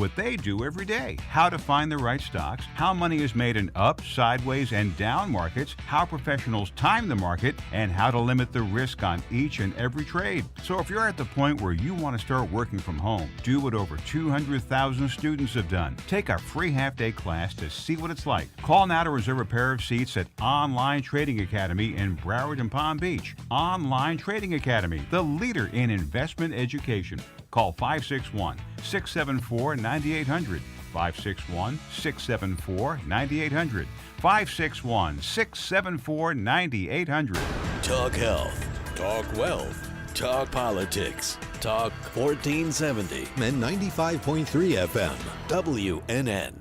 what they do every day. How to find the right stocks, how money is made in up, sideways, and down markets, how professionals time the market, and how to limit the risk on each and every trade. So if you're at the point where you want to start working from home, do what over 200,000 students have done. Take our free half-day class to see what it's like. Call now to reserve a pair of seats at Online Trading Academy in Broward and Palm Beach. Online Trading Academy, the leader in investment education. Call 561-674-9800. 561-674-9800. 561-674-9800. Talk health. Talk wealth. Talk politics. Talk 1470 and 95.3 FM. WNN.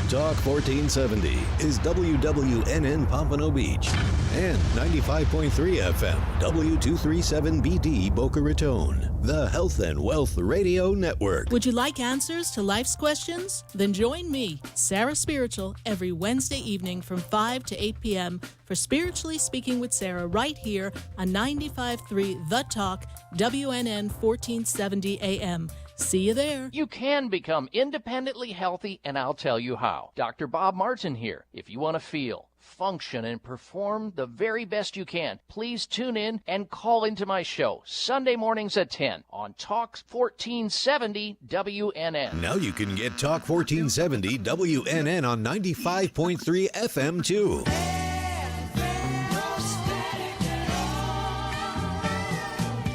Talk 1470 is WWNN Pompano Beach and 95.3 FM W237BD Boca Raton, the Health and Wealth Radio Network. Would you like answers to life's questions? Then join me, Sarah Spiritual, every Wednesday evening from 5 to 8 p.m. for Spiritually Speaking with Sarah right here on 95.3 The Talk, WNN 1470 AM. See you there. You can become independently healthy, and I'll tell you how. Dr. Bob Martin here. If you want to feel, function, and perform the very best you can, please tune in and call into my show Sunday mornings at 10 on Talk 1470 WNN. Now you can get Talk 1470 WNN on 95.3 FM too.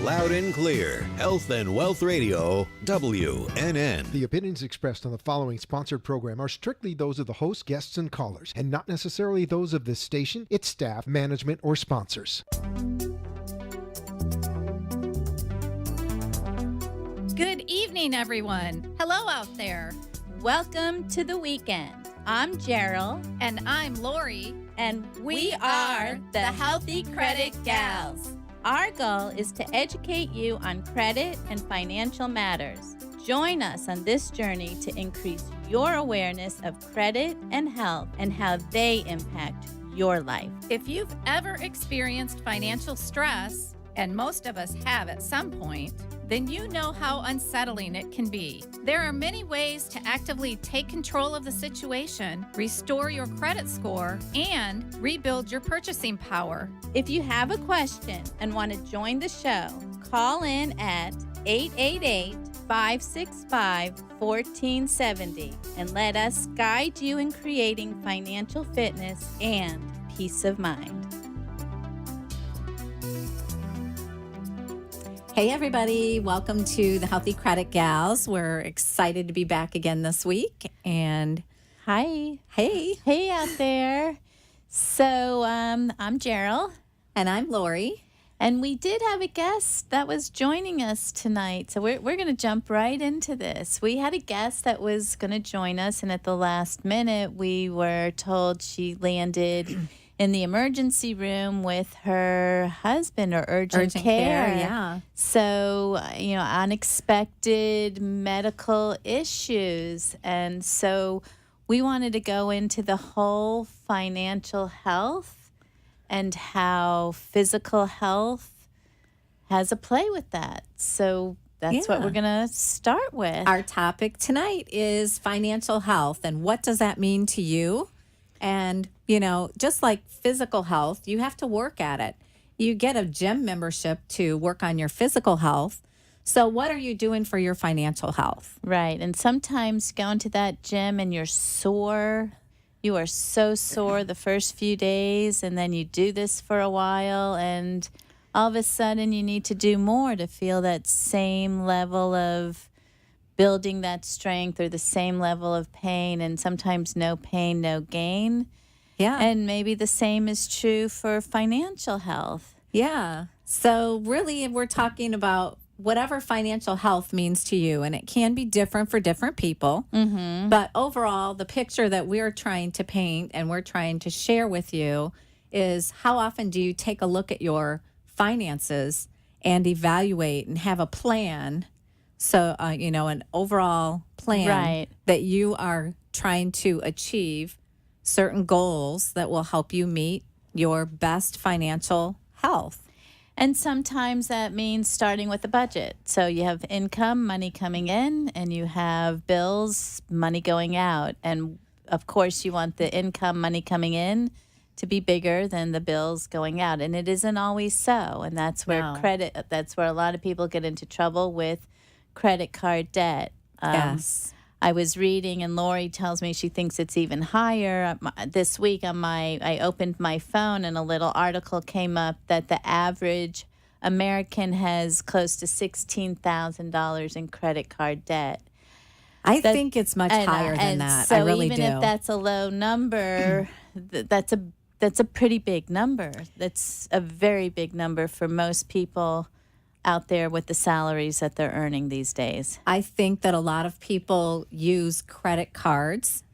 Loud and clear. Health and Wealth Radio, WNN. The opinions expressed on the following sponsored program are strictly those of the host, guests, and callers, and not necessarily those of this station, its staff, management, or sponsors. Good evening, everyone. Hello out there. Welcome to the weekend. I'm Gerald. And I'm Lori. And we are the Healthy Credit Gals. Our goal is to educate you on credit and financial matters. Join us on this journey to increase your awareness of credit and health and how they impact your life. If you've ever experienced financial stress, and most of us have at some point, then you know how unsettling it can be. There are many ways to actively take control of the situation, restore your credit score, and rebuild your purchasing power. If you have a question and want to join the show, call in at 888-565-1470 and let us guide you in creating financial fitness and peace of mind. Hey everybody, welcome to the Healthy Credit Gals. We're excited to be back again this week. And hi. Hey out there. So I'm Gerald. And I'm Lori. And we did have a guest that was joining us tonight. So we're going to jump right into this. We had a guest that was going to join us, and at the last minute we were told she landed in the emergency room with her husband, or urgent care. Yeah. So, unexpected medical issues. And so we wanted to go into the whole financial health and how physical health has a play with that. So that's what we're going to start with. Our topic tonight is financial health, and what does that mean to you? And, just like physical health, you have to work at it. You get a gym membership to work on your physical health. So what are you doing for your financial health? Right. And sometimes going to that gym and you're sore. You are so sore the first few days, and then you do this for a while, and all of a sudden you need to do more to feel that same level of building that strength or the same level of pain, and sometimes no pain, no gain. Yeah. And maybe the same is true for financial health. Yeah. So really we're talking about whatever financial health means to you, and it can be different for different people. Mm-hmm. But overall, the picture that we're trying to paint and we're trying to share with you is, how often do you take a look at your finances and evaluate and have a plan? So, an overall plan that you are trying to achieve certain goals that will help you meet your best financial health. And sometimes that means starting with a budget. So you have income, money coming in, and you have bills, money going out. And of course, you want the income, money coming in to be bigger than the bills going out. And it isn't always so. And that's where that's where a lot of people get into trouble with credit card debt. Yes. I was reading, and Lori tells me she thinks it's even higher. This week I opened my phone, and a little article came up that the average American has close to $16,000 in credit card debt. I think it's much higher than that. So I really do. even if that's a low number, that's a pretty big number. That's a very big number for most people out there with the salaries that they're earning these days. I think that a lot of people use credit cards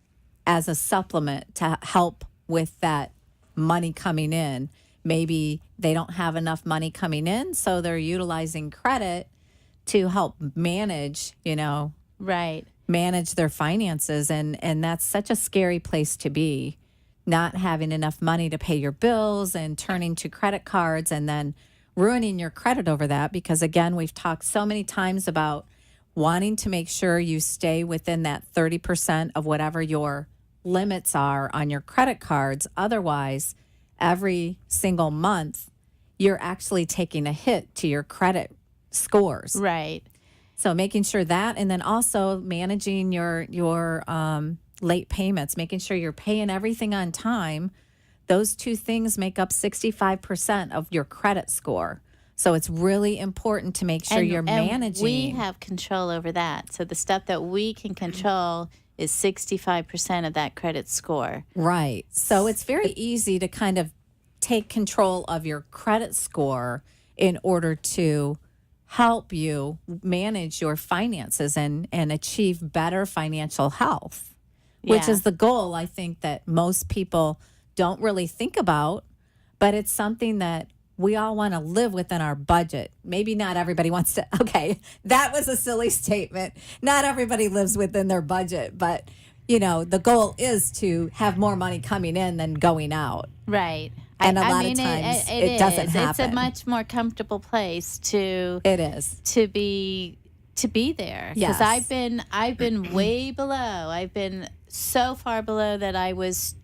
as a supplement to help with that money coming in. Maybe they don't have enough money coming in, so they're utilizing credit to help manage, Right. manage their finances. And that's such a scary place to be, not having enough money to pay your bills and turning to credit cards and then ruining your credit over that, because again, we've talked so many times about wanting to make sure you stay within that 30% of whatever your limits are on your credit cards. Otherwise, every single month, you're actually taking a hit to your credit scores. Right. So making sure that, and then also managing your late payments, making sure you're paying everything on time. Those two things make up 65% of your credit score. So it's really important to make sure you're managing. We have control over that. So the stuff that we can control is 65% of that credit score. Right. So it's very easy to kind of take control of your credit score in order to help you manage your finances and achieve better financial health, which is the goal, I think, that most people don't really think about, but it's something that we all want to live within our budget. Maybe not everybody wants to. Okay, that was a silly statement. Not everybody lives within their budget, but the goal is to have more money coming in than going out. Right. And a lot of times it doesn't happen. It's a much more comfortable place to be there. Yes. Because I've been way below. I've been so far below that I was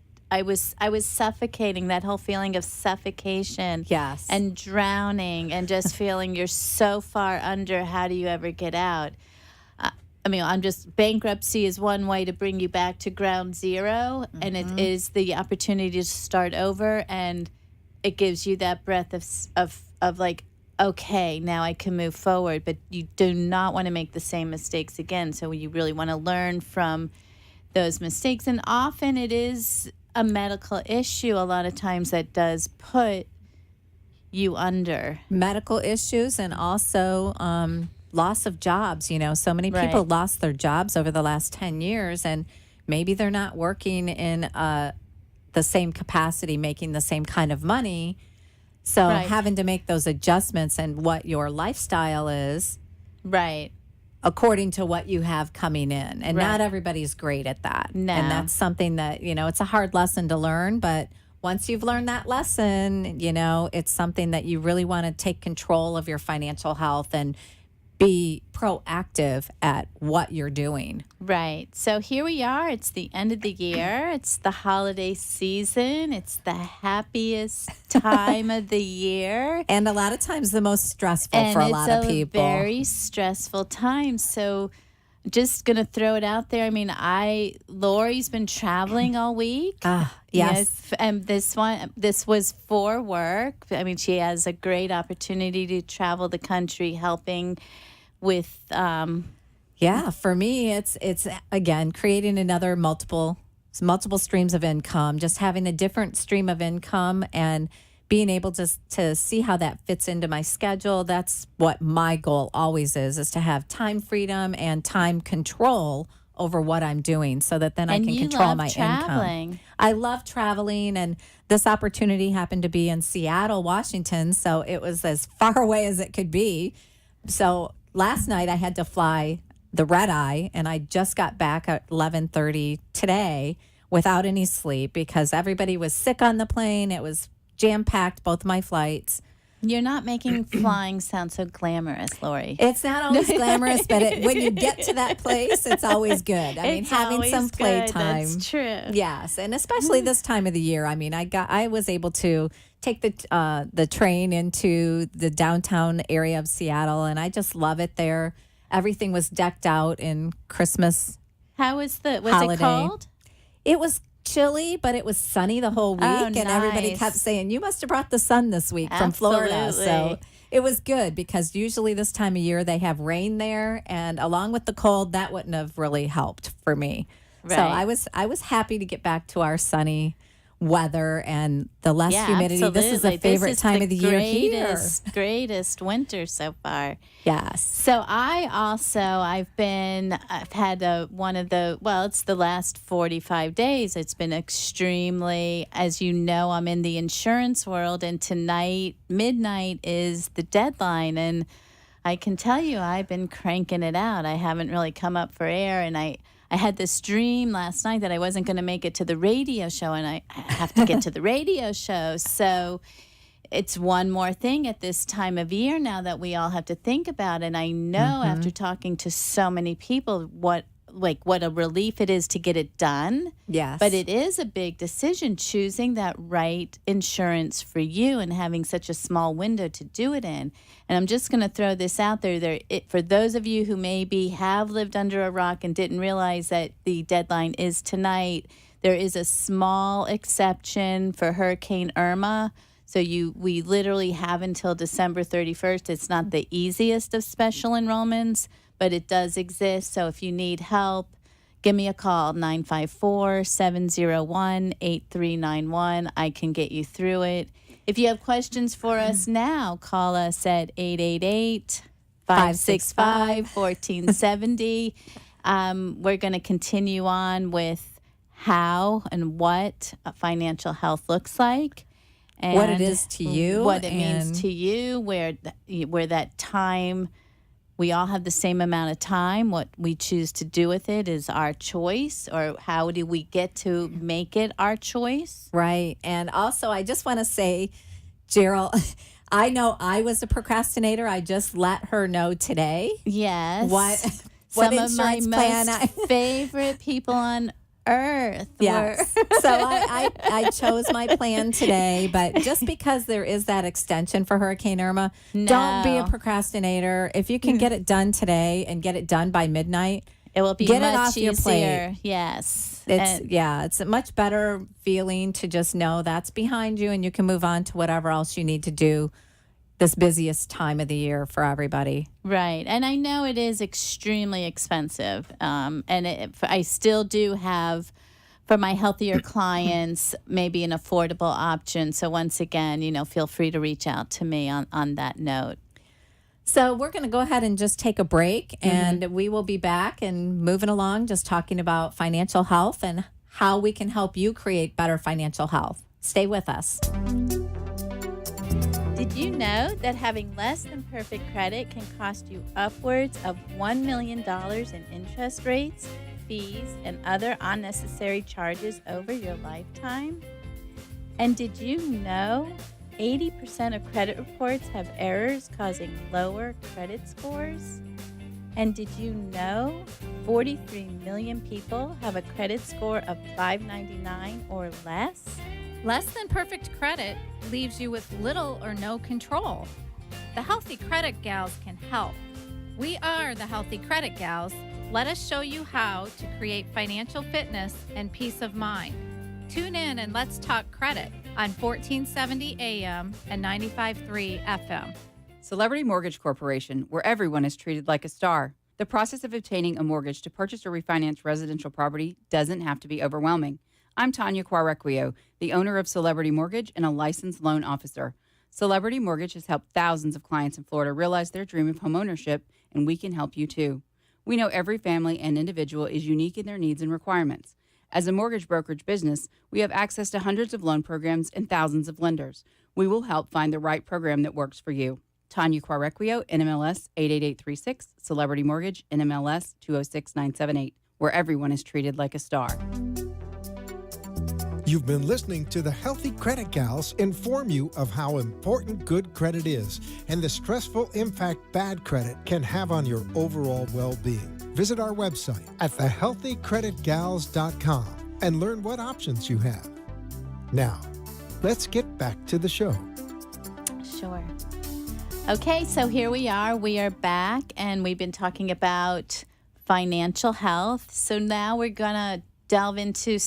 suffocating, that whole feeling of suffocation. Yes. And drowning and just feeling you're so far under. How do you ever get out? Bankruptcy is one way to bring you back to ground zero, and it is the opportunity to start over, and it gives you that breath of like, okay, now I can move forward, but you do not want to make the same mistakes again. So you really want to learn from those mistakes, and often it is a medical issue a lot of times that does put you under. Medical issues, and also loss of jobs. So many people lost their jobs over the last 10 years, and maybe they're not working in the same capacity, making the same kind of money. So having to make those adjustments and what your lifestyle is. Right. According to what you have coming in. And not everybody's great at that. No. And that's something that, it's a hard lesson to learn. But once you've learned that lesson, it's something that you really want to take control of your financial health and be proactive at what you're doing. Right. So here we are. It's the end of the year. It's the holiday season. It's the happiest time of the year. And a lot of times the most stressful for a lot of people. It's a very stressful time. So just going to throw it out there. Lori's been traveling all week. Yes. And this was for work. She has a great opportunity to travel the country helping with for me it's again creating another multiple streams of income, just having a different stream of income and being able to see how that fits into my schedule. That's what my goal always is to have time freedom and time control over what I'm doing, so that then I can control my income. I love traveling, and this opportunity happened to be in Seattle, Washington, so it was as far away as it could be. So last night I had to fly the red eye, and I just got back at 11:30 today without any sleep because everybody was sick on the plane. It was jam-packed, both my flights. You're not making flying sound so glamorous, Lori. It's not always glamorous, but when you get to that place, it's always good. I mean, It's having always some good. playtime. That's true. Yes, and especially this time of the year. I mean, I was able to take the train into the downtown area of Seattle, and I just love it there. Everything was decked out in Christmas. How was it holiday. cold? It was chilly, but it was sunny the whole week, and everybody nice. kept saying, "You must have brought the sun this week from Florida." So Absolutely. it was good because usually this time of year they have rain there, and along with the cold, that wouldn't have really helped for me. So Right. I was happy to get back to our sunny weather and the less Yeah, humidity. This is absolutely. a favorite This is time of the year here. Greatest winter so far. Yes. So I've had it's the last 45 days. It's been extremely, as you know, I'm in the insurance world, and tonight, midnight is the deadline. And I can tell you, I've been cranking it out. I haven't really come up for air, and I had this dream last night that I wasn't going to make it to the radio show, and I have to get to the radio show. So it's one more thing at this time of year now that we all have to think about. And I know after talking to so many people what a relief it is to get it done. Yes. But it is a big decision choosing that right insurance for you and having such a small window to do it in. And I'm just going to throw this out there. For those of you who maybe have lived under a rock and didn't realize that the deadline is tonight, there is a small exception for Hurricane Irma. So we literally have until December 31st. It's not the easiest of special enrollments, but it does exist. So if you need help, give me a call, 954-701-8391. I can get you through it. If you have questions for us now, call us at 888-565-1470. We're going to continue on with how and what financial health looks like. And what it is to you. What it means to you, where that time, we all have the same amount of time. What we choose to do with it is our choice, or how do we get to make it our choice? Right. And also, I just want to say, Gerald, I know I was a procrastinator. I just let her know today. Yes. What Some of my insurance plan most favorite people on earth Yes. So I chose my plan today, but just because there is that extension for Hurricane Irma, don't be a procrastinator. If you can get it done today and get it done by midnight, it will be get much it off easier. your plate. Yes. It's a much better feeling to just know that's behind you and you can move on to whatever else you need to do this busiest time of the year for everybody. Right. And I know it is extremely expensive. I still do have, for my healthier clients, maybe an affordable option. So once again, feel free to reach out to me on that note. So we're going to go ahead and just take a break, and we will be back and moving along, just talking about financial health and how we can help you create better financial health. Stay with us. Did you know that having less than perfect credit can cost you upwards of $1 million in interest rates, fees, and other unnecessary charges over your lifetime? And did you know 80% of credit reports have errors causing lower credit scores? And did you know 43 million people have a credit score of 599 or less? Less than perfect credit leaves you with little or no control. The Healthy Credit Gals can help. We are the Healthy Credit Gals. Let us show you how to create financial fitness and peace of mind. Tune in and let's talk credit on 1470 AM and 95.3 FM. Celebrity Mortgage Corporation, where everyone is treated like a star. The process of obtaining a mortgage to purchase or refinance residential property doesn't have to be overwhelming. I'm Tanya Quarequio, the owner of Celebrity Mortgage and a licensed loan officer. Celebrity Mortgage has helped thousands of clients in Florida realize their dream of homeownership, and we can help you too. We know every family and individual is unique in their needs and requirements. As a mortgage brokerage business, we have access to hundreds of loan programs and thousands of lenders. We will help find the right program that works for you. Tanya Quarequio, NMLS 88836, Celebrity Mortgage, NMLS 206978, where everyone is treated like a star. You've been listening to the Healthy Credit Gals inform you of how important good credit is and the stressful impact bad credit can have on your overall well-being. Visit our website at thehealthycreditgals.com and learn what options you have. Now, let's get back to the show. Sure. Okay, so here we are. We are back, and we've been talking about financial health. So now we're going to delve into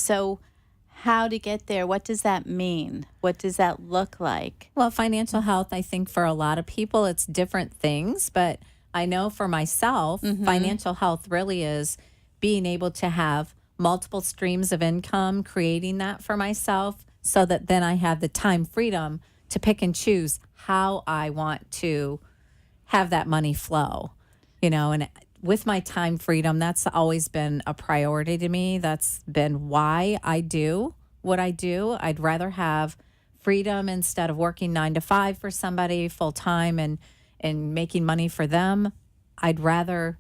how to get there. What does that mean? What does that look like? Well, financial health, I think for a lot of people, it's different things. But I know for myself, financial health really is being able to have multiple streams of income, creating that for myself so that then I have the time freedom to pick and choose how I want to have that money flow, and with my time freedom, that's always been a priority to me. That's been why I do what I do. I'd rather have freedom instead of working 9 to 5 for somebody full time and making money for them. I'd rather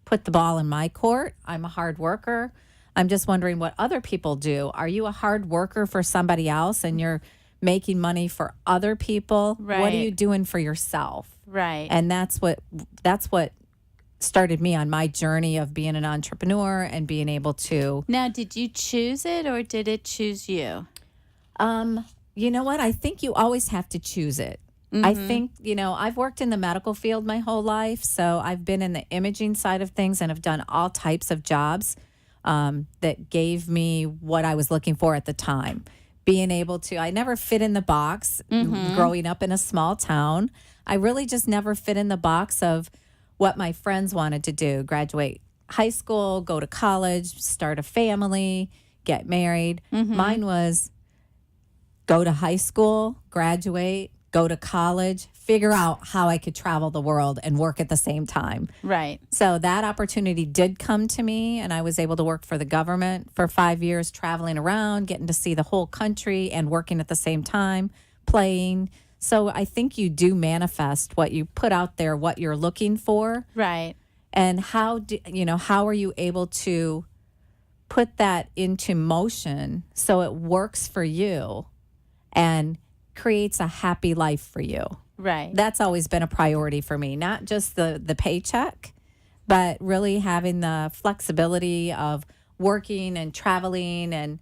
put the ball in my court. I'm a hard worker. I'm just wondering what other people do. Are you a hard worker for somebody else and you're making money for other people? Right. What are you doing for yourself? Right. And that's what started me on my journey of being an entrepreneur and being able to. Now, did you choose it or did it choose you? You know what? I think you always have to choose it. I think, I've worked in the medical field my whole life, so I've been in the imaging side of things and have done all types of jobs that gave me what I was looking for at the time. Being able to, I never fit in the box growing up in a small town. I really just never fit in the box of what my friends wanted to do: graduate high school, go to college, start a family, get married. Mine was go to high school, graduate, go to college, figure out how I could travel the world and work at the same time. Right. So that opportunity did come to me, and I was able to work for the government for 5 years, traveling around, getting to see the whole country and working at the same time, playing. So I think you do manifest what you put out there, what you're looking for. Right. And how are you able to put that into motion so it works for you and creates a happy life for you? Right. That's always been a priority for me, not just the paycheck, but really having the flexibility of working and traveling and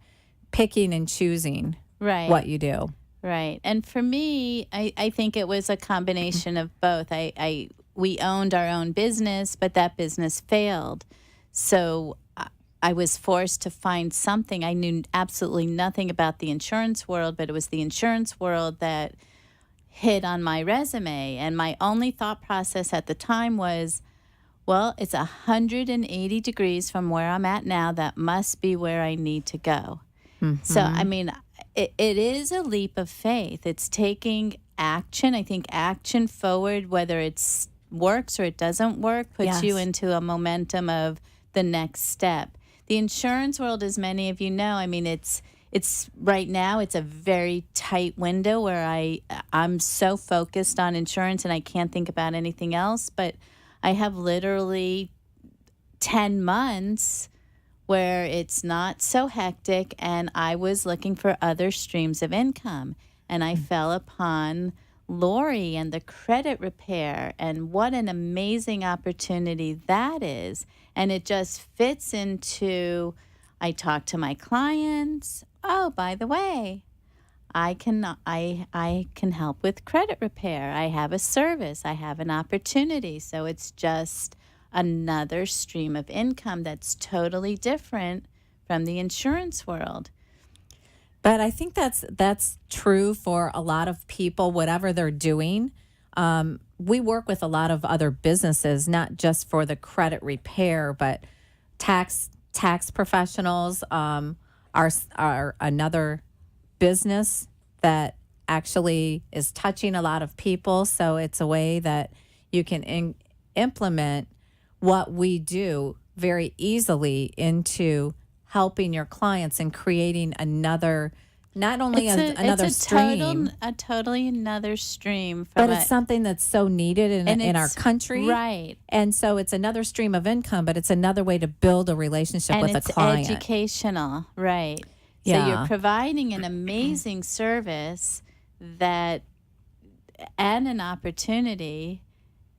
picking and choosing what you do. Right. And for me, I think it was a combination of both. We owned our own business, but that business failed. So I was forced to find something. I knew absolutely nothing about the insurance world, but it was the insurance world that hit on my resume. And my only thought process at the time was, well, it's 180 degrees from where I'm at now. That must be where I need to go. So, I mean, it is a leap of faith. It's taking action. I think action forward, whether it works or it doesn't work, puts you into a momentum of the next step. The insurance world, as many of you know, I mean, it's right now, it's a very tight window where I'm so focused on insurance and I can't think about anything else. But I have literally 10 months where it's not so hectic, and I was looking for other streams of income. And I fell upon Lori and the credit repair, and what an amazing opportunity that is. And it just fits into, I talk to my clients. Oh, by the way, I can help with credit repair. I have a service. I have an opportunity. So it's just another stream of income that's totally different from the insurance world. But I think that's true for a lot of people, whatever they're doing. We work with a lot of other businesses, not just for the credit repair, but tax professionals are another business that actually is touching a lot of people. So it's a way that you can implement what we do very easily into helping your clients and creating another, not only another stream. Totally another stream. But it's something that's so needed in our country. Right. And so it's another stream of income, but it's another way to build a relationship with a client. And it's educational. Right. So Yeah. you're providing an amazing service and an opportunity.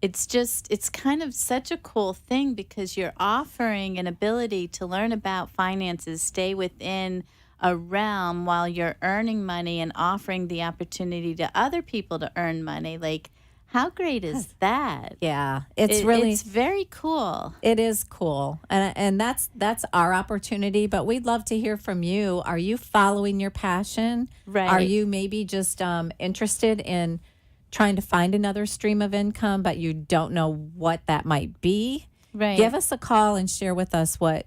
It's kind of such a cool thing because you're offering an ability to learn about finances, stay within a realm while you're earning money and offering the opportunity to other people to earn money. Like, how great is that? Yeah, it's very cool. It is cool, and that's our opportunity. But we'd love to hear from you. Are you following your passion? Right. Are you maybe just interested in trying to find another stream of income, but you don't know what that might be? Right. Give us a call and share with us what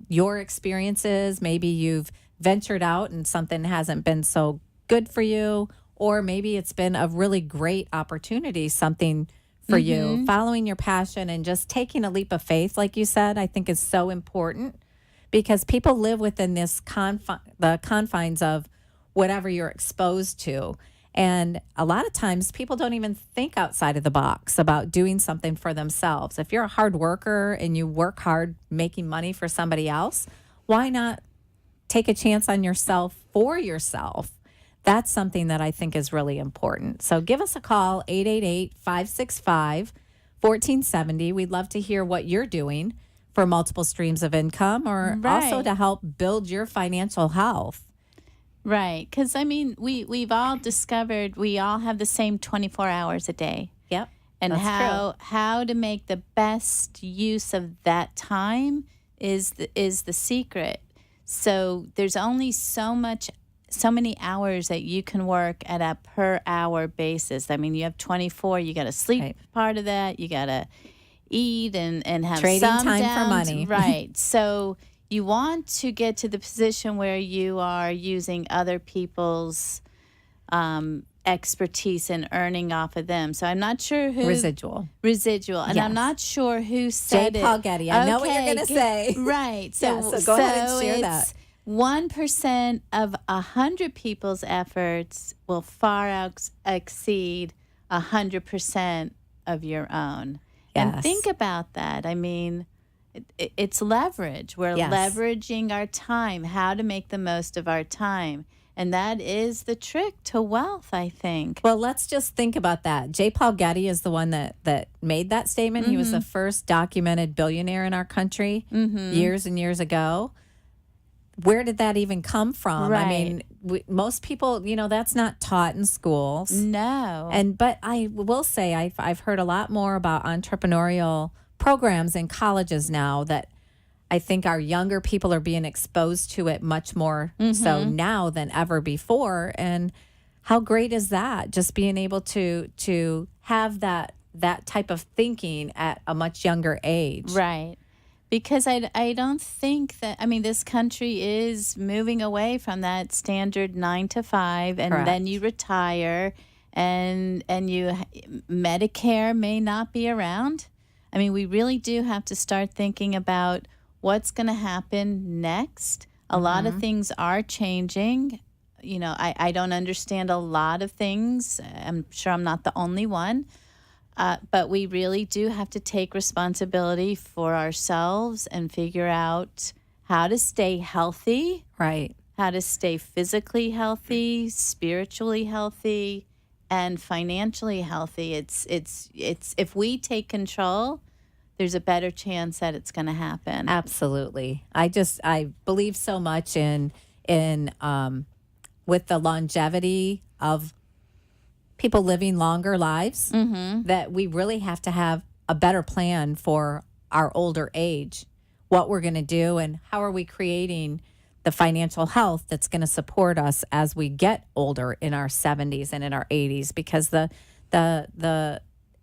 your experience is. Maybe you've ventured out and something hasn't been so good for you, or maybe it's been a really great opportunity, something for you. Following your passion and just taking a leap of faith, like you said, I think is so important, because people live within this the confines of whatever you're exposed to. And a lot of times people don't even think outside of the box about doing something for themselves. If you're a hard worker and you work hard making money for somebody else, why not take a chance on yourself for yourself? That's something that I think is really important. So give us a call, 888-565-1470. We'd love to hear what you're doing for multiple streams of income, or also to help build your financial health. Right. Because, I mean, we've all discovered we all have the same 24 hours a day. Yep. And that's how to make the best use of that time is the secret. So there's only so many hours that you can work at a per hour basis. I mean, you have 24, you got to sleep part of that, you got to eat and have trading some time downs. for money. Right. So you want to get to the position where you are using other people's expertise and earning off of them. So I'm not sure who Residual. And Yes. I'm not sure who said J. it. Paul Getty. I know what you're going to say. Right. Yeah, so go ahead and share it's that. 1% of 100 people's efforts will far exceed 100% of your own. And Yes. think about that. I mean, it's leverage. We're Yes. leveraging our time, how to make the most of our time. And that is the trick to wealth, I think. Well, let's just think about that. J. Paul Getty is the one that made that statement. He was the first documented billionaire in our country years and years ago. Where did that even come from? Right. I mean, most people, that's not taught in schools. No. But I will say I've heard a lot more about entrepreneurial programs in colleges now, that I think our younger people are being exposed to it much more so now than ever before. And how great is that? Just being able to have that type of thinking at a much younger age. Right. Because I don't think that, I mean, this country is moving away from that standard 9 to 5, and Correct. then you retire, and Medicare may not be around. I mean, we really do have to start thinking about what's going to happen next. A lot of things are changing. I don't understand a lot of things. I'm sure I'm not the only one. But we really do have to take responsibility for ourselves and figure out how to stay healthy. Right. How to stay physically healthy, spiritually healthy, and financially healthy. It's if we take control, there's a better chance that it's going to happen. Absolutely. I believe so much in with the longevity of people living longer lives, that we really have to have a better plan for our older age, what we're going to do, and how are we creating the financial health that's going to support us as we get older in our 70s and in our 80s, because the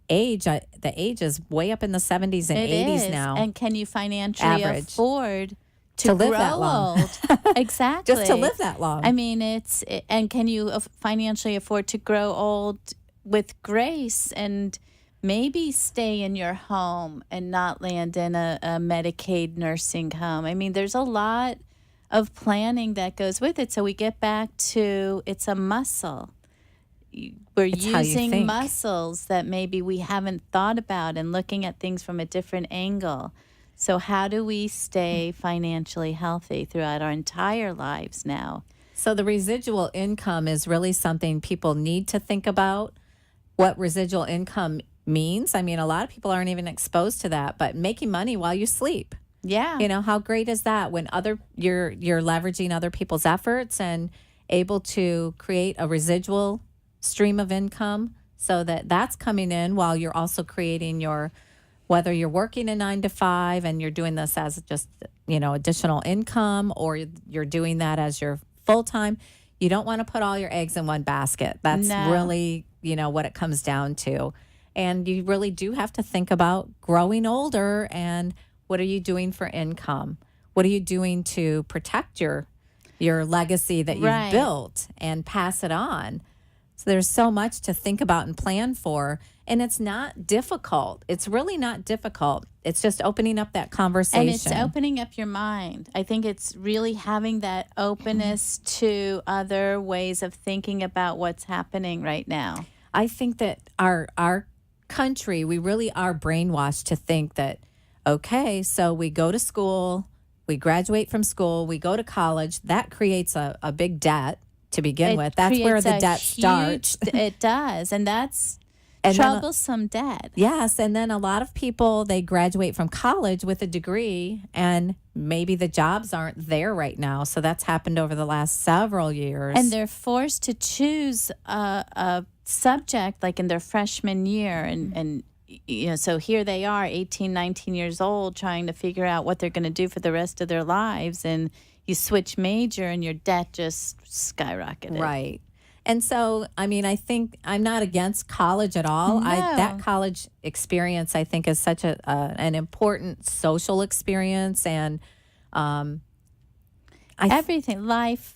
age is way up in the 70s and It 80s is. now. And can you financially Average. afford to live grow that long. old? Exactly. Just to live that long. I mean, and can you financially afford to grow old with grace and maybe stay in your home and not land in a Medicaid nursing home? I mean, there's a lot of planning that goes with it. So we get back to it's a muscle. We're It's how you using think. muscles that maybe we haven't thought about and looking at things from a different angle. So how do we stay financially healthy throughout our entire lives now? So the residual income is really something people need to think about. What residual income means. I mean, a lot of people aren't even exposed to that, but making money while you sleep. Yeah. You know, how great is that when you're leveraging other people's efforts and able to create a residual stream of income so that that's coming in while you're also creating whether you're working a 9 to 5 and you're doing this as just, additional income, or you're doing that as your full time. You don't want to put all your eggs in one basket. That's really, what it comes down to. And you really do have to think about growing older and what are you doing for income? What are you doing to protect your legacy that you've built and pass it on? So there's so much to think about and plan for. And it's not difficult. It's really not difficult. It's just opening up that conversation. And it's opening up your mind. I think it's really having that openness to other ways of thinking about what's happening right now. I think that our country, we really are brainwashed to think that, okay, so we go to school, we graduate from school, we go to college. That creates a big debt to begin with. That's where the debt starts. It does. And that's troublesome debt. Yes. And then a lot of people, they graduate from college with a degree and maybe the jobs aren't there right now. So that's happened over the last several years. And they're forced to choose a subject like in their freshman year. And so here they are, 18, 19 years old, trying to figure out what they're going to do for the rest of their lives. And you switch major and your debt just skyrocketed. Right. And so, I mean, I think I'm not against college at all. No. That college experience, I think, is such an important social experience. And everything, life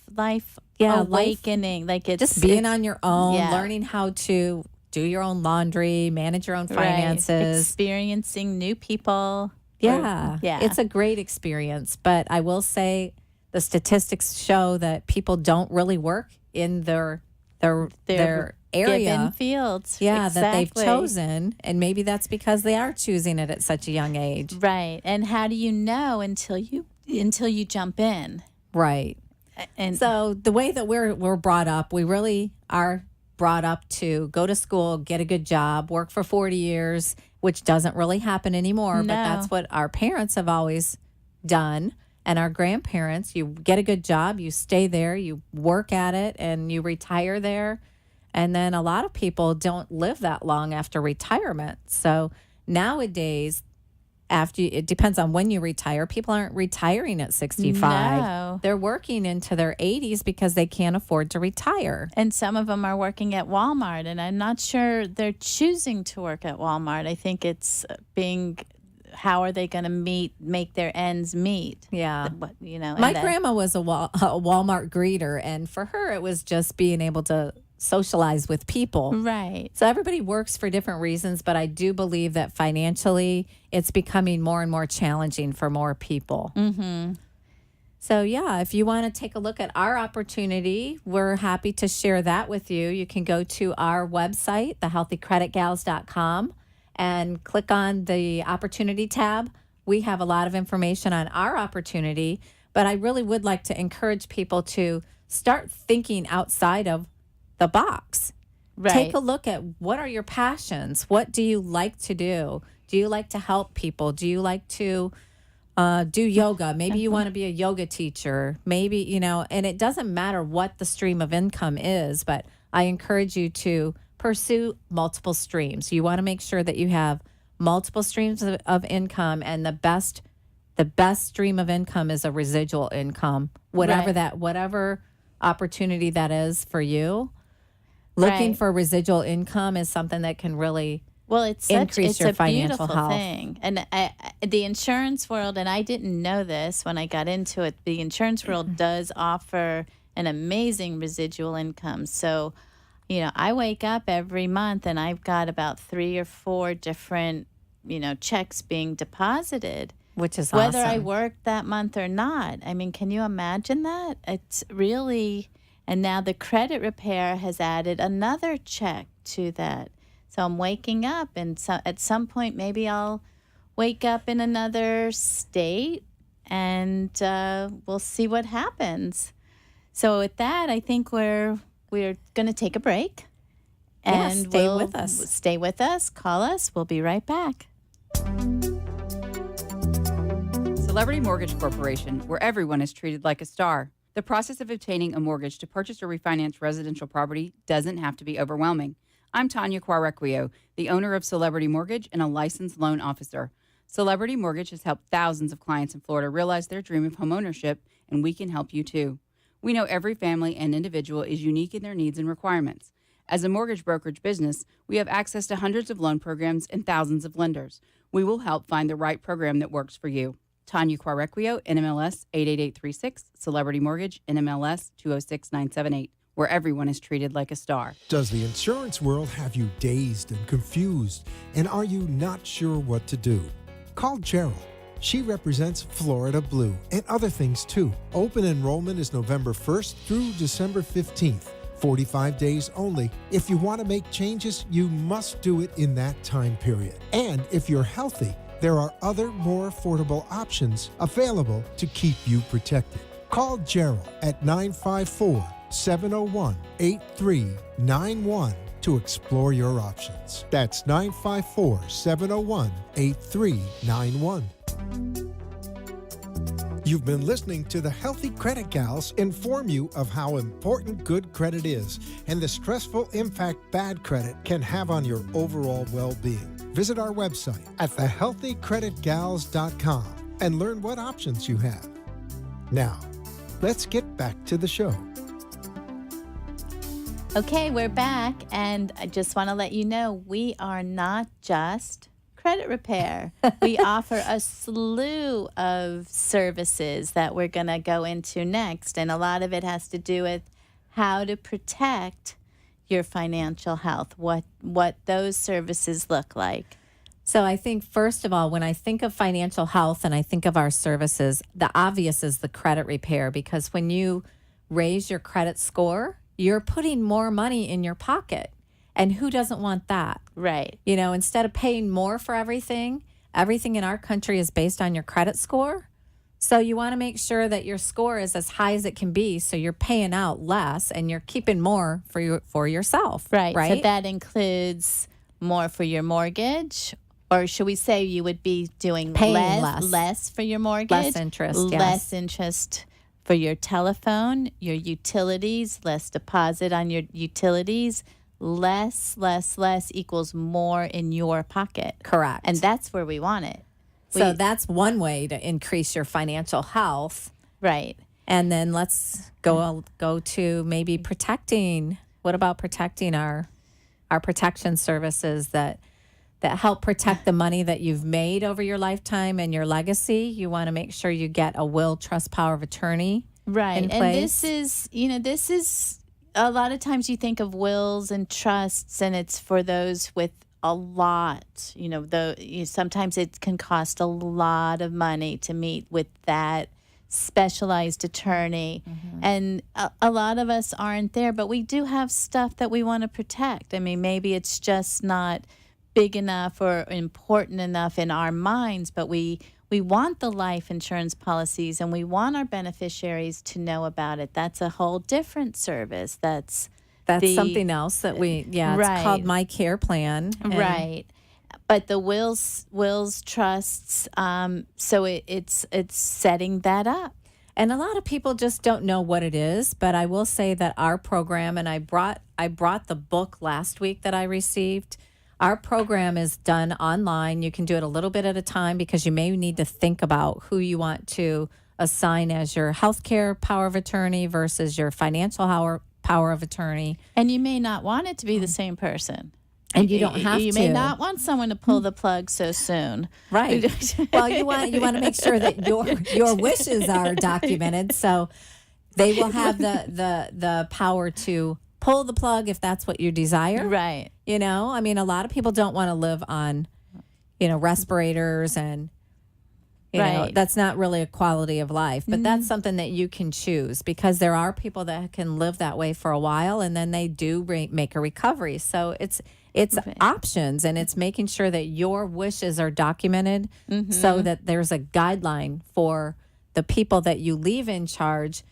awakening. Like it's just being on your own, learning how to do your own laundry, manage your own finances. Experiencing new people. Yeah. It's a great experience. But I will say the statistics show that people don't really work in their area. Given fields. Yeah, exactly. That they've chosen. And maybe that's because they are choosing it at such a young age. Right. And how do you know until you jump in? Right. And so the way that we're brought up, we really are brought up to go to school, get a good job, work for 40 years, which doesn't really happen anymore. No. But that's what our parents have always done. And our grandparents, you get a good job, you stay there, you work at it, and you retire there. And then a lot of people don't live that long after retirement. So nowadays, it depends on when you retire. People aren't retiring at 65. No. They're working into their 80s because they can't afford to retire. And some of them are working at Walmart, and I'm not sure they're choosing to work at Walmart. I think it's how are they going to make their ends meet? Yeah. My grandma was a Walmart greeter, and for her, it was just being able to socialize with people. Right. So everybody works for different reasons, but I do believe that financially, it's becoming more and more challenging for more people. Mm-hmm. So, if you want to take a look at our opportunity, we're happy to share that with you. You can go to our website, thehealthycreditgals.com, and click on the opportunity tab. We have a lot of information on our opportunity, but I really would like to encourage people to start thinking outside of the box. Right. Take a look at what are your passions? What do you like to do? Do you like to help people? Do you like to do yoga? Maybe you want to be a yoga teacher. Maybe, and it doesn't matter what the stream of income is, but I encourage you to pursue multiple streams. You want to make sure that you have multiple streams of income, and the best stream of income is a residual income. Whatever opportunity that is for you. Looking for residual income is something that can really increase your financial health. Thing. And the insurance world, and I didn't know this when I got into it, the insurance world does offer an amazing residual income. So, I wake up every month and I've got about 3 or 4 different, checks being deposited. Which is whether awesome. I worked that month or not. I mean, can you imagine that? It's really, and now the credit repair has added another check to that. So I'm waking up, and so at some point maybe I'll wake up in another state, and we'll see what happens. So with that, I think we're going to take a break. And stay with us. Stay with us. Call us. We'll be right back. Celebrity Mortgage Corporation, where everyone is treated like a star. The process of obtaining a mortgage to purchase or refinance residential property doesn't have to be overwhelming. I'm Tanya Quarequio, the owner of Celebrity Mortgage and a licensed loan officer. Celebrity Mortgage has helped thousands of clients in Florida realize their dream of homeownership, and we can help you too. We know every family and individual is unique in their needs and requirements. As a mortgage brokerage business, we have access to hundreds of loan programs and thousands of lenders. We will help find the right program that works for you. Tanya Quarequio, NMLS 88836, Celebrity Mortgage, NMLS 206978, where everyone is treated like a star. Does the insurance world have you dazed and confused? And are you not sure what to do? Call Gerald. She represents Florida Blue and other things too. Open enrollment is November 1st through December 15th. 45 days only. If you want to make changes, you must do it in that time period. And if you're healthy, there are other more affordable options available to keep you protected. Call Gerald at 954-701-8391 to explore your options. That's 954-701-8391. You've been listening to the Healthy Credit Gals inform you of how important good credit is and the stressful impact bad credit can have on your overall well-being. Visit our website at thehealthycreditgals.com and learn what options you have. Now, let's get back to the show. Okay, we're back, and I just want to let you know we are not just credit repair. We offer a slew of services that we're going to go into next, and a lot of it has to do with how to protect your financial health, what those services look like. So I think, first of all, when I think of financial health and I think of our services, the obvious is the credit repair, because when you raise your credit score, you're putting more money in your pocket. And who doesn't want that? Right. You know, instead of paying more for everything in our country is based on your credit score. So you want to make sure that your score is as high as it can be, so you're paying out less and you're keeping more for yourself. Right. Right. So that includes more for your mortgage, or should we say you would be doing Paying less for your mortgage? Less interest, yes. Less interest for your telephone, your utilities, less deposit on your utilities. Less equals more in your pocket. Correct. And that's where we want it. So that's one way to increase your financial health. Right. And then let's go to maybe protecting. What about protecting our protection services that help protect the money that you've made over your lifetime and your legacy? You want to make sure you get a will, trust, power of attorney right. in place. And this is a lot of times you think of wills and trusts, and it's for those with a lot. Sometimes it can cost a lot of money to meet with that specialized attorney. Mm-hmm. And a lot of us aren't there, but we do have stuff that we want to protect. I mean, maybe it's just not big enough or important enough in our minds, but we want the life insurance policies and we want our beneficiaries to know about it. That's a whole different service. That's something else that it's called My Care Plan. Right. But the wills, trusts, so it's setting that up. And a lot of people just don't know what it is, but I will say that our program, and I brought the book last week that I received. Our program is done online. You can do it a little bit at a time because you may need to think about who you want to assign as your healthcare power of attorney versus your financial power of attorney. And you may not want it to be the same person. And you don't have to. You may not want someone to pull the plug so soon. Right. Well, you want to make sure that your wishes are documented, so they will have the power to pull the plug if that's what you desire. Right. A lot of people don't want to live on, respirators and, that's not really a quality of life. But that's something that you can choose, because there are people that can live that way for a while and then they do make a recovery. So it's It's Right. options, and it's making sure that your wishes are documented so that there's a guideline for the people that you leave in charge,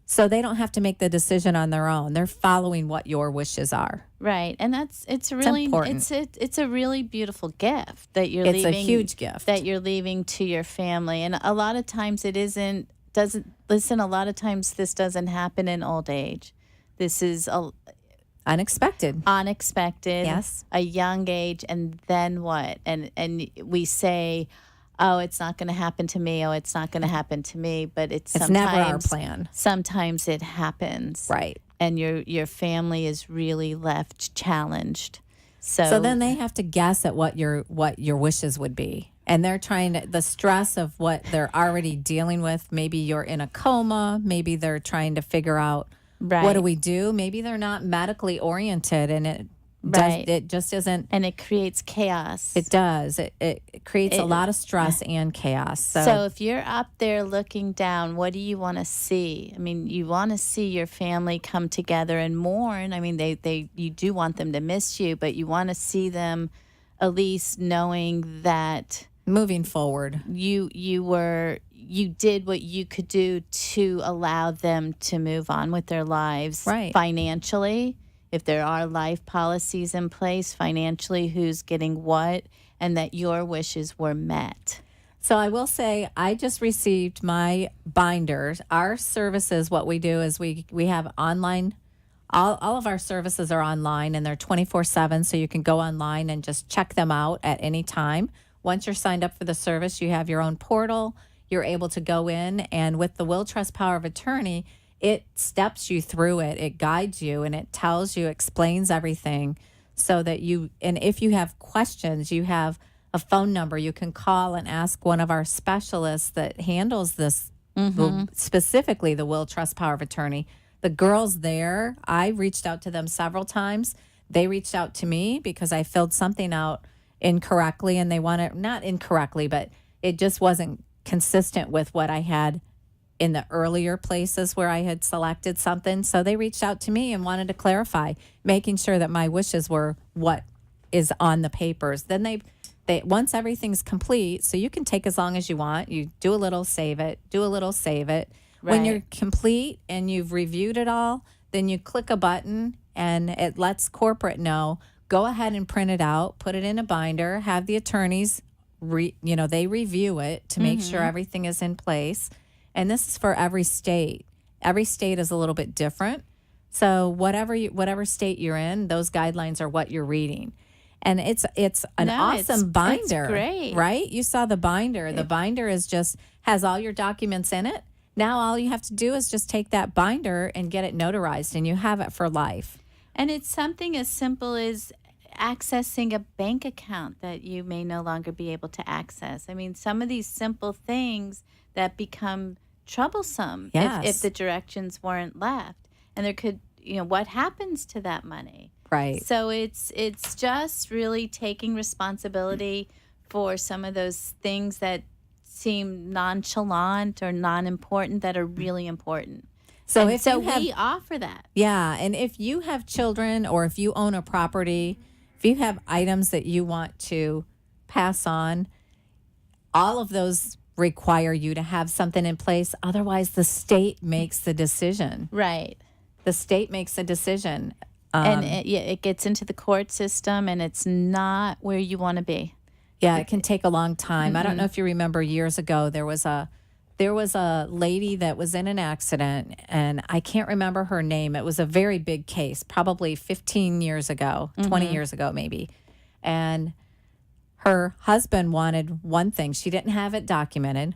so they don't have to make the decision on their own. They're following what your wishes are. Right, and it's really important. it's a really beautiful gift that you're It's a leaving. huge gift. that you're leaving to your family, and a lot of times it doesn't. Listen, a lot of times this doesn't happen in old age. This is Unexpected. unexpected. Yes. A young age, and then what? And we say, oh, it's not going to happen to me. Oh, it's not going to happen to me. But it's never our sometimes plan. Sometimes it happens. Right. And your family is really left challenged. So then they have to guess at what your wishes would be. And they're trying to, the stress of what they're already dealing with. Maybe you're in a coma. Maybe they're trying to figure out, Right. what do we do? Maybe they're not medically oriented, and it just isn't. and it creates chaos. It does. It creates a lot of stress and chaos. So if you're up there looking down, what do you want to see? I mean, you want to see your family come together and mourn. I mean, you do want them to miss you, but you want to see them at least knowing that moving forward, you did what you could do to allow them to move on with their lives. Right. Financially, if there are life policies in place, financially, who's getting what, and that your wishes were met. So I will say, I just received my binders. Our services, what we do is we have online, all of our services are online, and they're 24/7, so you can go online and just check them out at any time. Once you're signed up for the service, you have your own portal. You're able to go in, and with the Will Trust Power of Attorney, it steps you through it. It guides you, and it tells you, explains everything, so that and if you have questions, you have a phone number you can call and ask one of our specialists that handles this, specifically the Will Trust Power of Attorney. The girls there, I reached out to them several times. They reached out to me because I filled something out incorrectly, and they wanted, not incorrectly, but it just wasn't consistent with what I had in the earlier places where I had selected something. So they reached out to me and wanted to clarify, making sure that my wishes were what is on the papers. Then they once everything's complete, so you can take as long as you want. You do a little, save it, do a little, save it. When Right. you're complete and you've reviewed it all, then you click a button and it lets corporate know, go ahead and print it out, put it in a binder, have the attorneys they review it to make sure everything is in place. And this is for every state. Every state is a little bit different. So whatever state you're in, those guidelines are what you're reading. And it's an awesome binder. It's great. Right? You saw the binder. The binder has all your documents in it. Now all you have to do is just take that binder and get it notarized, and you have it for life. And it's something as simple as accessing a bank account that you may no longer be able to access. I mean, some of these simple things that become troublesome if the directions weren't left. And there could, what happens to that money? Right. So it's just really taking responsibility for some of those things that seem nonchalant or non-important that are really important. So we offer that. Yeah, and if you have children or if you own a property, if you have items that you want to pass on, all of those require you to have something in place. Otherwise, the state makes the decision. Right. The state makes a decision. And it gets into the court system, and it's not where you want to be. Yeah, it can take a long time. I don't know if you remember years ago, there was a lady that was in an accident, and I can't remember her name. It was a very big case, probably 15 years ago, 20 years ago maybe. And her husband wanted one thing. She didn't have it documented.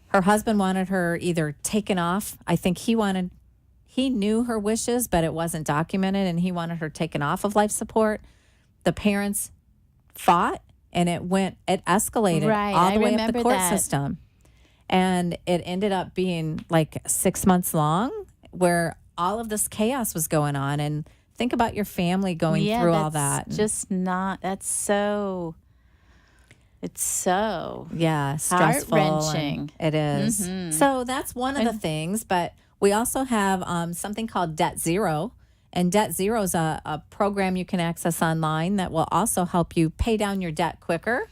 Her husband wanted her either taken off. I think he knew her wishes, but it wasn't documented, and he wanted her taken off of life support. The parents fought, and it escalated all the way up the court system. And it ended up being like 6 months long, where all of this chaos was going on. And think about your family going through all that. It's so stressful. heart-wrenching. It is. So that's one of the things. But we also have something called Debt Zero. And Debt Zero is a program you can access online that will also help you pay down your debt quicker.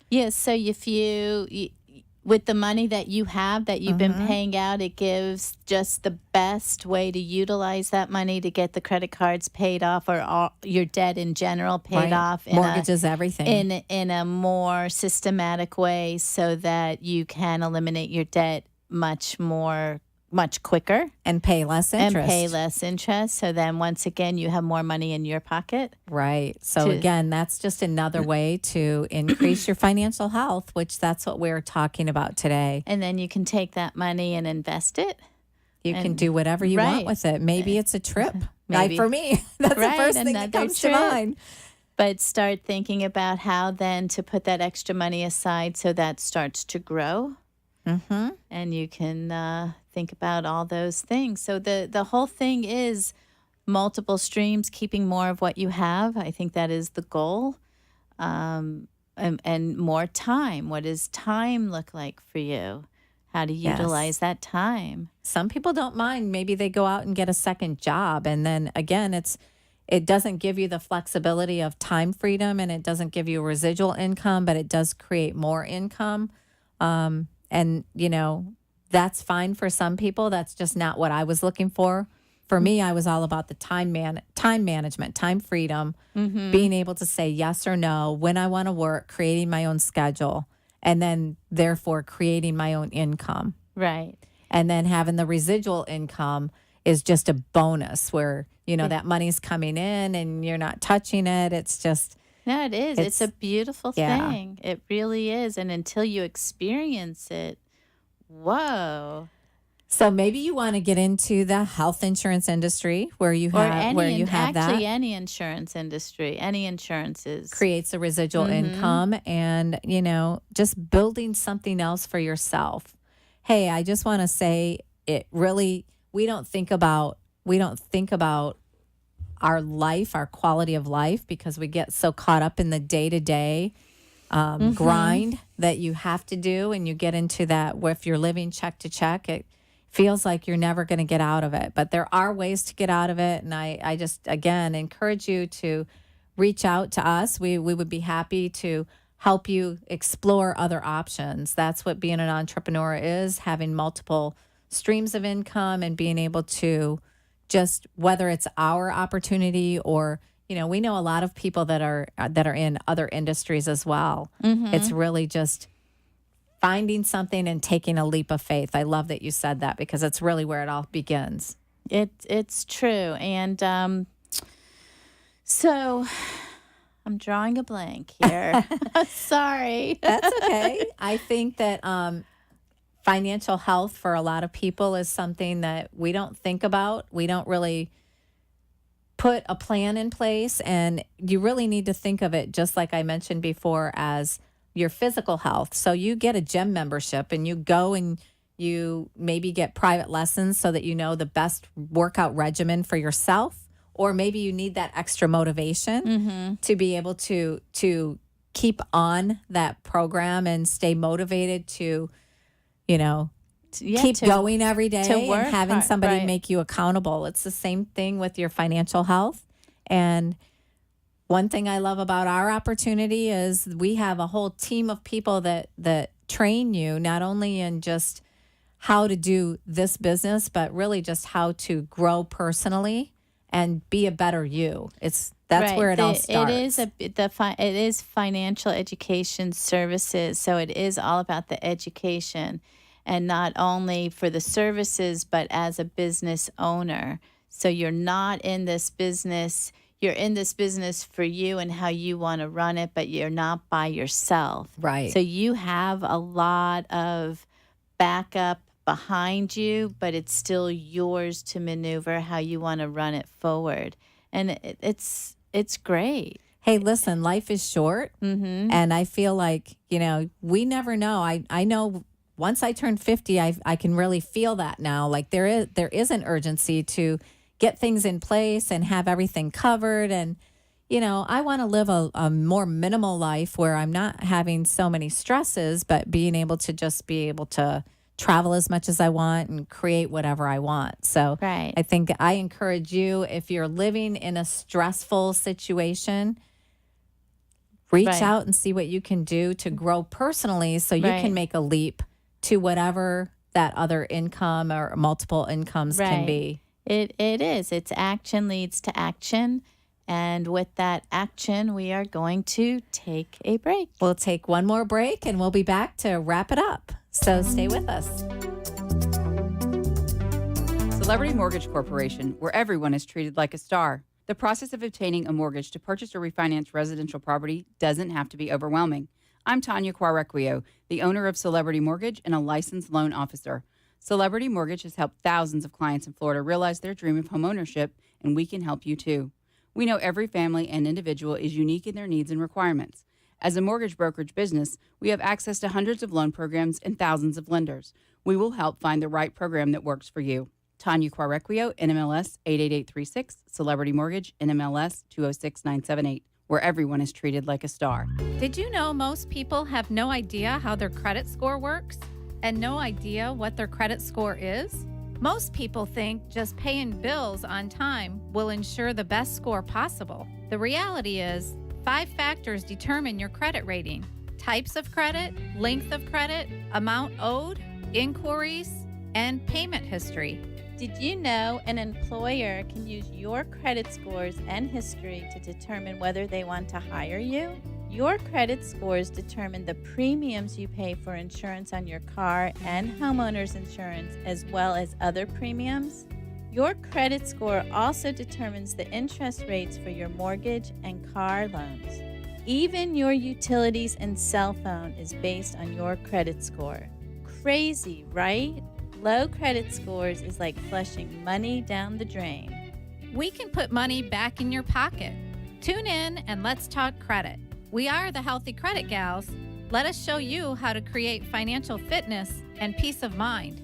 Yes. So if you with the money that you have that you've been paying out, it gives just the best way to utilize that money to get the credit cards paid off or all your debt in general paid off. Mortgages, everything. In a more systematic way so that you can eliminate your debt much quicker. And pay less interest. So then once again, you have more money in your pocket. Right. So again, that's just another way to increase your financial health, which that's what we're talking about today. And then you can take that money and invest it. You can do whatever you want with it. Maybe it's a trip. Like for me, that's the first thing that comes to mind. But start thinking about how then to put that extra money aside so that starts to grow. And you can think about all those things. So the whole thing is multiple streams, keeping more of what you have. I think that is the goal. And more time. What does time look like for you? How to utilize that time. Some people don't mind. Maybe they go out and get a second job. And then again, it doesn't give you the flexibility of time freedom, and it doesn't give you residual income, but it does create more income. And, that's fine for some people. That's just not what I was looking for. For me, I was all about the time management, time freedom, being able to say yes or no when I want to work, creating my own schedule, and then therefore creating my own income. Right. And then having the residual income is just a bonus where, that money's coming in and you're not touching it. It's just... No, it is. It's a beautiful thing. It really is. And until you experience it, whoa. So maybe you want to get into the health insurance industry where you have any insurance industry, any insurances creates a residual income, and just building something else for yourself. Hey, I just want to say it really. We don't think about our life, our quality of life, because we get so caught up in the day-to-day grind that you have to do, and you get into that where if you're living check to check, it feels like you're never going to get out of it. But there are ways to get out of it, and I just, again, encourage you to reach out to us. We would be happy to help you explore other options. That's what being an entrepreneur is, having multiple streams of income and being able to just, whether it's our opportunity or, we know a lot of people that are in other industries as well. It's really just finding something and taking a leap of faith. I love that you said that, because it's really where it all begins. It's true. And so I'm drawing a blank here. Sorry. That's okay. I think that financial health for a lot of people is something that we don't think about. We don't really put a plan in place, and you really need to think of it, just like I mentioned before, as your physical health. So you get a gym membership and you go and you maybe get private lessons so that you know the best workout regimen for yourself, or maybe you need that extra motivation to be able to keep on that program and stay motivated to keep going every day and having somebody make you accountable. It's the same thing with your financial health. And one thing I love about our opportunity is we have a whole team of people that train you not only in just how to do this business, but really just how to grow personally and be a better you. That's where it all starts. It is financial education services, so it is all about the education, and not only for the services, but as a business owner. So you're not in this business. You're in this business for you and how you want to run it, but you're not by yourself. Right. So you have a lot of backup behind you, but it's still yours to maneuver how you want to run it forward. And it's great. Hey, listen, life is short. And I feel like, we never know. I know once I turn 50, I can really feel that now. Like there is an urgency to get things in place and have everything covered. And, I want to live a more minimal life where I'm not having so many stresses, but being able to just be able to travel as much as I want and create whatever I want. So Right. I think I encourage you, if you're living in a stressful situation, reach Right. out and see what you can do to grow personally so you Right. can make a leap to whatever that other income or multiple incomes can Right. be. It is. It's action leads to action. And with that action, we are going to take a break. We'll take one more break and we'll be back to wrap it up. So stay with us. Celebrity Mortgage Corporation, where everyone is treated like a star. The process of obtaining a mortgage to purchase or refinance residential property doesn't have to be overwhelming. I'm Tanya Quarequio, the owner of Celebrity Mortgage and a licensed loan officer. Celebrity Mortgage has helped thousands of clients in Florida realize their dream of homeownership, and we can help you too. We know every family and individual is unique in their needs and requirements. As a mortgage brokerage business, we have access to hundreds of loan programs and thousands of lenders. We will help find the right program that works for you. Tanya Quarequio, NMLS 88836, Celebrity Mortgage, NMLS 206978, where everyone is treated like a star. Did you know most people have no idea how their credit score works and no idea what their credit score is? Most people think just paying bills on time will ensure the best score possible. The reality is, 5 factors determine your credit rating: types of credit, length of credit, amount owed, inquiries, and payment history. Did you know an employer can use your credit scores and history to determine whether they want to hire you? Your credit scores determine the premiums you pay for insurance on your car and homeowners insurance, as well as other premiums. Your credit score also determines the interest rates for your mortgage and car loans. Even your utilities and cell phone is based on your credit score. Crazy, right? Low credit scores is like flushing money down the drain. We can put money back in your pocket. Tune in and let's talk credit. We are the Healthy Credit Gals. Let us show you how to create financial fitness and peace of mind.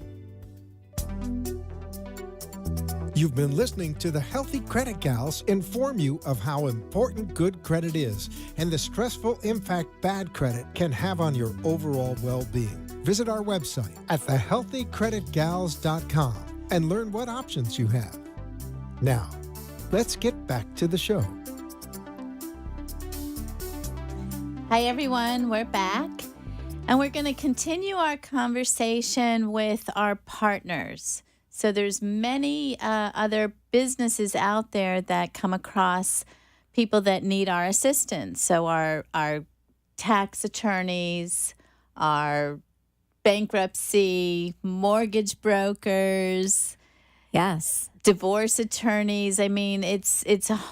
You've been listening to the Healthy Credit Gals inform you of how important good credit is and the stressful impact bad credit can have on your overall well-being. Visit our website at thehealthycreditgals.com and learn what options you have. Now, let's get back to the show. Hi, everyone. We're back. And we're going to continue our conversation with our partners. So there's many other businesses out there that come across people that need our assistance. So our tax attorneys, our bankruptcy, mortgage brokers, Yes. divorce attorneys. I mean, it's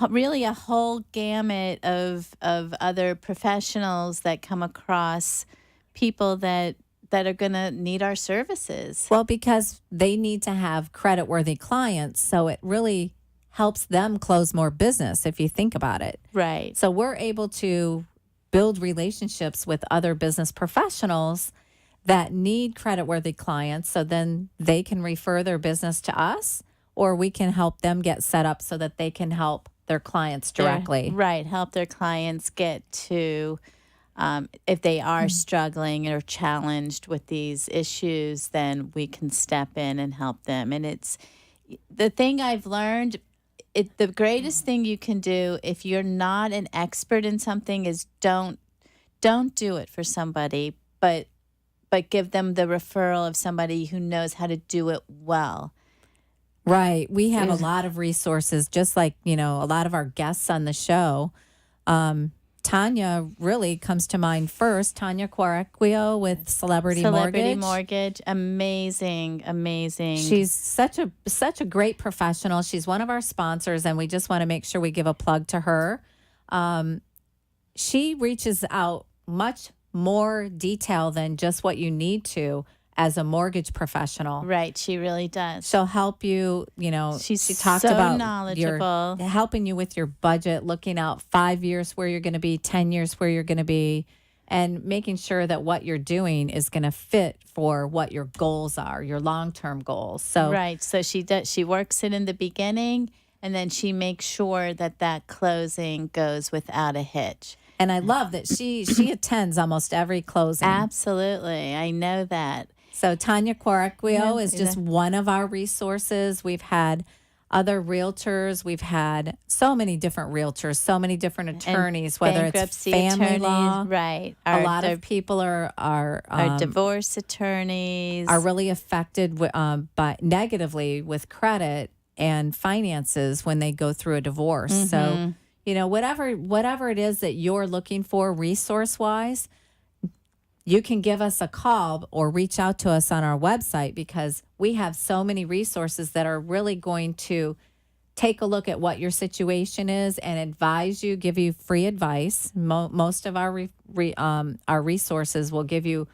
really a whole gamut of other professionals that come across people that are going to need our services. Well, because they need to have credit-worthy clients, so it really helps them close more business if you think about it. Right. So we're able to build relationships with other business professionals that need credit-worthy clients, so then they can refer their business to us, or we can help them get set up so that they can help their clients directly. Right. Help their clients get to, if they are struggling or challenged with these issues, then we can step in and help them. And it's the thing I've learned, the greatest thing you can do if you're not an expert in something is don't do it for somebody, but give them the referral of somebody who knows how to do it well. Right. We have a lot of resources, just like, a lot of our guests on the show. Tanya really comes to mind first. Tanya Quarequio with Celebrity Mortgage. Amazing. She's such a great professional. She's one of our sponsors, and we just want to make sure we give a plug to her. She reaches out much more detail than just what you need to as a mortgage professional. Right, she really does. She'll help you, she talked so about knowledgeable. helping you with your budget, looking out 5 years where you're going to be, 10 years where you're going to be, and making sure that what you're doing is going to fit for what your goals are, your long-term goals. So right, so she works it in the beginning, and then she makes sure that closing goes without a hitch. And I love that she attends almost every closing. Absolutely. I know that. So Tanya Quaracquio Yeah, is just one of our resources. We've had other realtors. We've had so many different realtors, so many different attorneys, whether it's bankruptcy family attorneys, law. right? A lot of people are divorce attorneys are really affected by negatively with credit and finances when they go through a divorce. So, whatever it is that you're looking for resource wise, you can give us a call or reach out to us on our website, because we have so many resources that are really going to take a look at what your situation is and advise you, give you free advice. Most of our our resources will give you,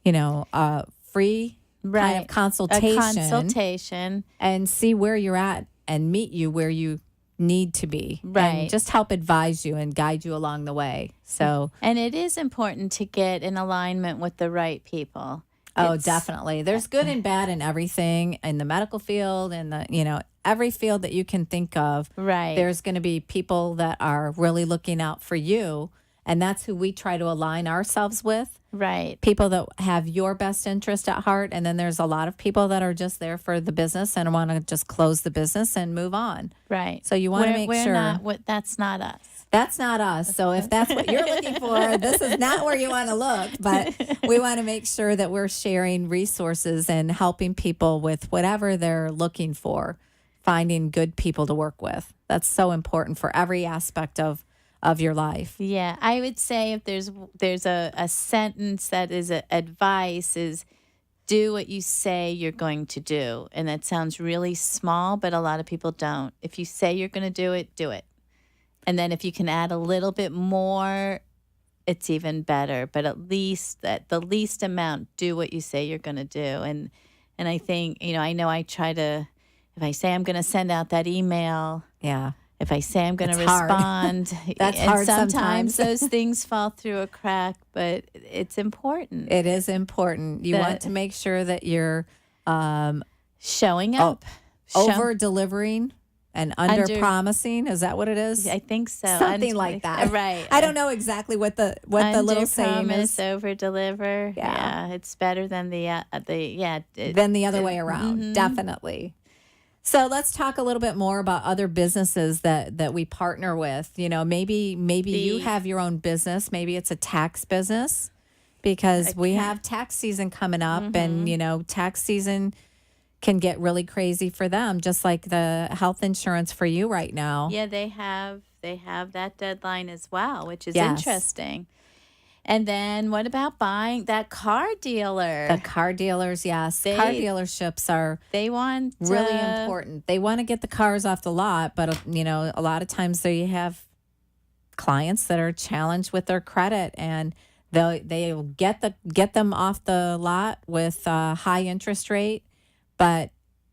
a free kind of consultation and see where you're at and meet you where you need to be, and just help advise you and guide you along the way. So, and it is important to get in alignment with the right people. Definitely. There's good and bad in everything, in the medical field and every field that you can think of. Right. There's going to be people that are really looking out for you, and that's who we try to align ourselves with. Right. People that have your best interest at heart. And then there's a lot of people that are just there for the business and want to just close the business and move on. Right. So you want to make sure. That's not us. That's not us. So if that's what you're looking for, this is not where you want to look. But we want to make sure that we're sharing resources and helping people with whatever they're looking for, finding good people to work with. That's so important for every aspect of your life. Yeah, I would say if there's a sentence that is advice is do what you say you're going to do. And that sounds really small, but a lot of people don't. If you say you're going to do it, do it. And then if you can add a little bit more, it's even better. But at least at the least amount, do what you say you're going to do. And I think, I know I try to, if I say I'm going to send out that email. Yeah. If I say I'm going to respond, that's hard sometimes. Those things fall through a crack, but it's important. It is important. You want to make sure that you're showing up, over delivering and under promising. Is that what it is? I think so. Something like that. Right. I don't know exactly what the little saying is. Over deliver. Yeah, it's better than the other way around. Mm-hmm. Definitely. So let's talk a little bit more about other businesses that we partner with. Maybe you have your own business. Maybe it's a tax business, because we have tax season coming up, and tax season can get really crazy for them, just like the health insurance for you right now. Yeah, they have that deadline as well, which is interesting. And then what about buying that car dealer? The car dealers, yes. Car dealerships are really important. They want to get the cars off the lot, but a lot of times they have clients that are challenged with their credit, and they'll get them off the lot with a high interest rate. But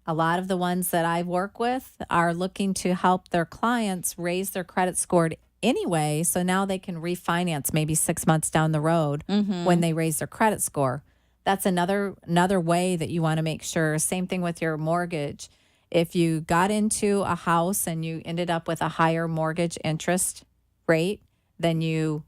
a lot of the ones that I work with are looking to help their clients raise their credit score anyway, so now they can refinance maybe 6 months down the road when they raise their credit score. That's another way that you want to make sure. Same thing with your mortgage. If you got into a house and you ended up with a higher mortgage interest rate than you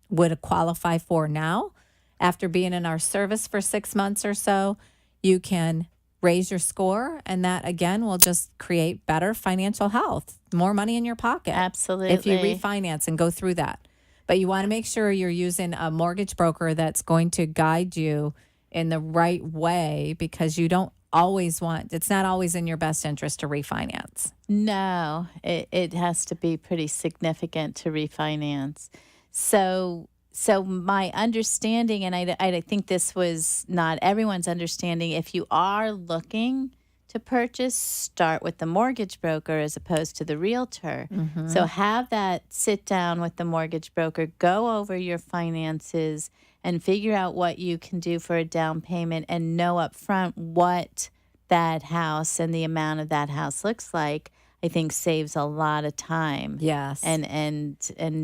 would qualify for now, after being in our service for 6 months or so, you can raise your score, and that again will just create better financial health, more money in your pocket. Absolutely. If you refinance and go through that. But you want to make sure you're using a mortgage broker that's going to guide you in the right way, because you don't always it's not always in your best interest to refinance. No, it has to be pretty significant to refinance. So my understanding, and I think this was not everyone's understanding, if you are looking to purchase, start with the mortgage broker as opposed to the realtor. Mm-hmm. So have that sit down with the mortgage broker, go over your finances, and figure out what you can do for a down payment, and know up front what that house and the amount of that house looks like. I think saves a lot of time. Yes. And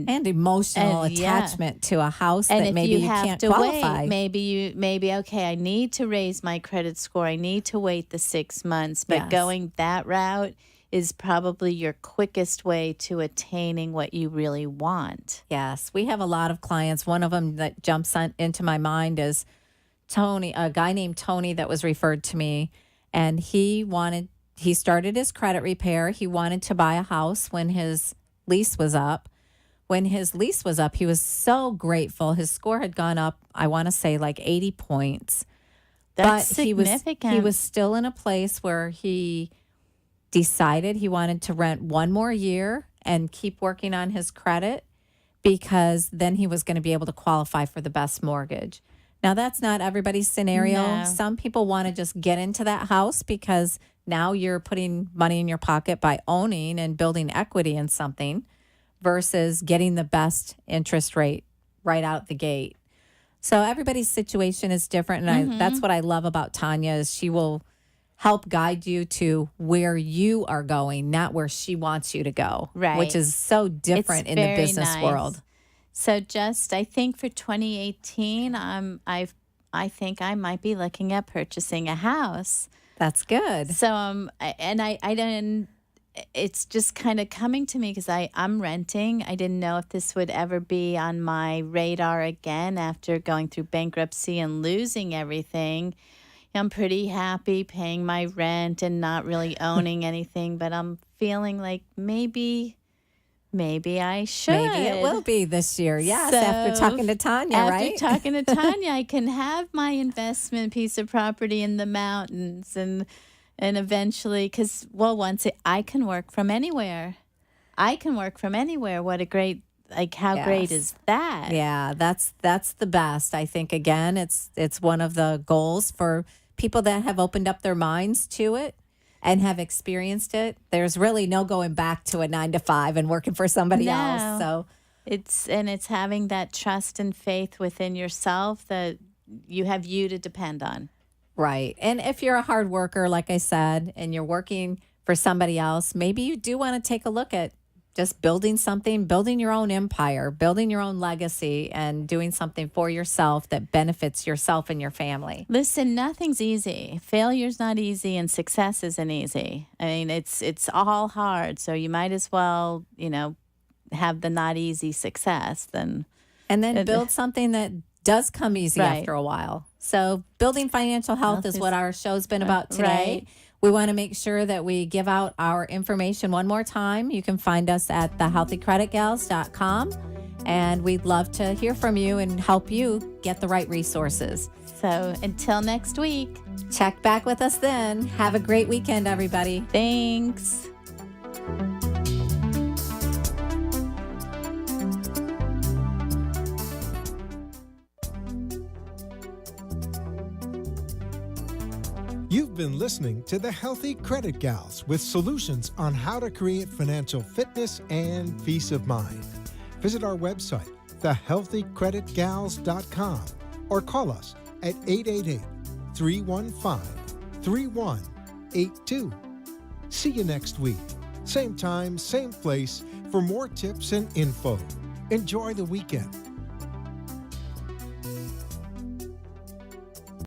emotional attachment to a house that maybe you can't qualify. Maybe okay, I need to raise my credit score. I need to wait the 6 months, but going that route is probably your quickest way to attaining what you really want. Yes. We have a lot of clients. One of them that jumps into my mind is a guy named Tony that was referred to me, and he started his credit repair. He wanted to buy a house when his lease was up. When his lease was up, he was so grateful. His score had gone up, I want to say, like 80 points. That's but significant. He was still in a place where he decided he wanted to rent one more year and keep working on his credit, because then he was going to be able to qualify for the best mortgage. Now, that's not everybody's scenario. No. Some people want to just get into that house because now you're putting money in your pocket by owning and building equity in something versus getting the best interest rate right out the gate. So everybody's situation is different. And that's what I love about Tanya, is she will help guide you to where you are going, not where she wants you to go. Right. Which is so different in the very business nice. world. So I think for 2018, I think I might be looking at purchasing a house. That's good. So I didn't. It's just kind of coming to me because I'm renting. I didn't know if this would ever be on my radar again after going through bankruptcy and losing everything. I'm pretty happy paying my rent and not really owning anything, but I'm feeling like maybe I should. Maybe it will be this year. Yes, So, after talking to Tanya, right? After talking to Tanya, I can have my investment piece of property in the mountains and eventually, because, I can work from anywhere. What a great, how great is that? Yeah, that's the best. I think, again, it's one of the goals for people that have opened up their minds to it and have experienced it. There's really no going back to a 9-to-5 and working for somebody else. So it's having that trust and faith within yourself that you have you to depend on. Right. And if you're a hard worker, like I said, and you're working for somebody else, maybe you do want to take a look at just building something, building your own empire, building your own legacy, and doing something for yourself that benefits yourself and your family. Listen, nothing's easy. Failure's not easy, and success isn't easy. I mean, it's all hard. So you might as well, have the not easy success and then build something that does come easy after a while. So building financial health is what our show's been about today. Right. We want to make sure that we give out our information one more time. You can find us at thehealthycreditgals.com, and we'd love to hear from you and help you get the right resources. So until next week, check back with us then. Have a great weekend, everybody. Thanks. You've been listening to the Healthy Credit Gals with solutions on how to create financial fitness and peace of mind. Visit our website, thehealthycreditgals.com, or call us at 888-315-3182. See you next week. Same time, same place for more tips and info. Enjoy the weekend.